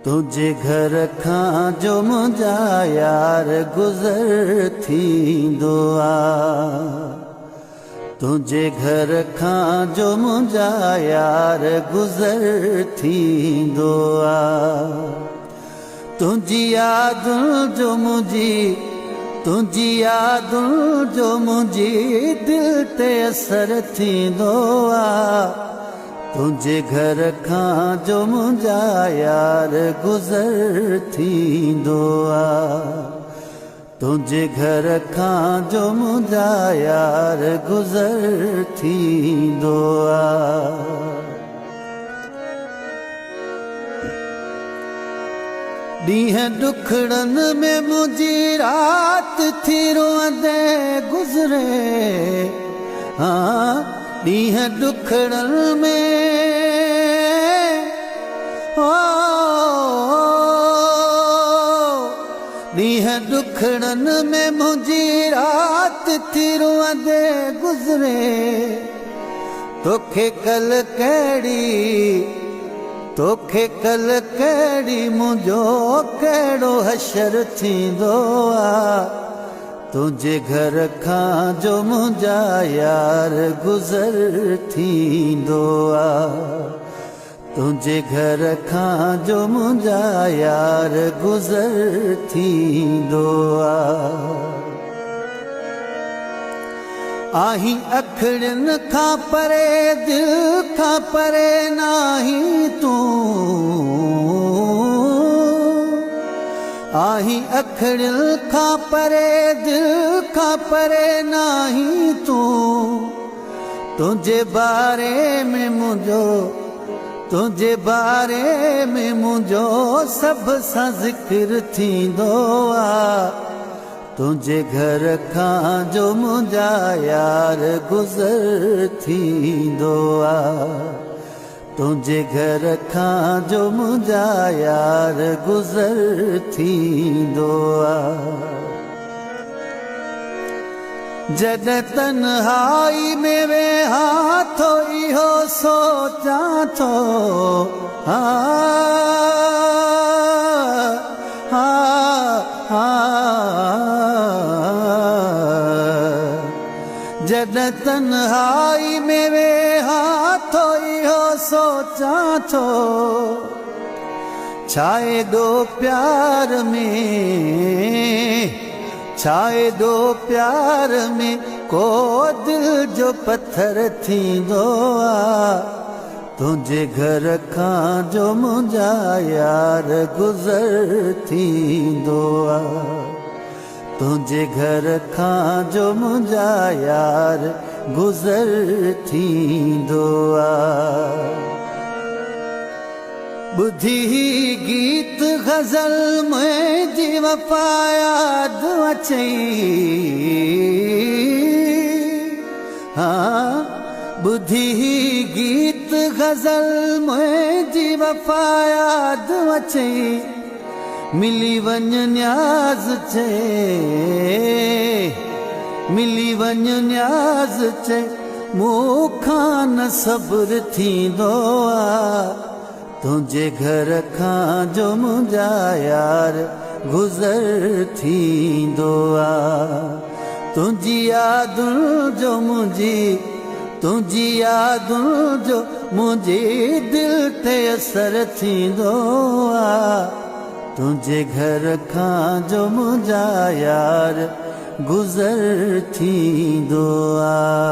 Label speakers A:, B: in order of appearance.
A: तुझे घर खां जो मुंहिंजा यार गुज़र थींदो आहे। तुझे घर खां जो मुंहिंजा यार गुज़र थींदो आहे। तुझी यादुनि जो तुझी यादुनि जो मुंहिंजी दिलि ते असर थींदो आहे। तुझे घर खां जो मुंहिंजा यार गुज़र थींदो आहे। तुझे घर खां जो मुंहिंजा यार गुज़र थींदो आहे। ॾींहं ॾुखड़नि में मुंहिंजी राति थी रोअंदे गुज़रे। हाँ ॾींहं ॾुखड़नि में ॾींहं ॾुखड़नि में मुंहिंजी राति थी रोअंदे गुज़रे। तोखे कल कहिड़ी मुंहिंजो कहिड़ो हशर थींदो आहे। तुझे घर खां जो मुंहिंजा यार गुज़र थींदो आहे। तुझे घर खां जो मुंहिंजा यार गुज़र थींदो आहे। आहीं अखड़ियुनि खां परे दिलि खां परे नाही तूं। आहीं अखड़ियुनि खां परे दिलि खां परे नाही तूं। तुझे बारे में मुंहिंजो सभ सां ज़िक्र थींदो आहे। तुझे घर खां जो मुंहिंजा यार गुज़र थींदो आहे। तुझे घर खां जो मुंहिंजा यार गुज़र थींदो आहे। जॾहिं तन्हाई में वेहां थो इहो सोचां थो। जॾहिं तन्हाई में वेहां थो इहो सोचां थो। छाए दो प्यार में को दिल जो पत्थर थींदो आहे। तुझे घर खां जो मुंहिंजा यार गुज़र थींदो आहे। तुझे घर खां जो मुंहिंजा यार गुज़र थींदो आहे। ॿुधी गीत गज़ल मुंहिंजी वफ़ा याद अचई। हाँ ॿुधी गीत गज़ल मुंहिंजी वफ़ा याद अचई। मिली वञ न्याज़ चए मूंखां न सब्र थींदो आहे। तुझे घर खां जो मुंहिंजा यार गुज़र थींदो आहे। तुझी यादुनि जो मुंहिंजी दिलि ते असर थींदो आहे। तुझे घर खां जो मुंहिंजा यार गुज़र थींदो आहे।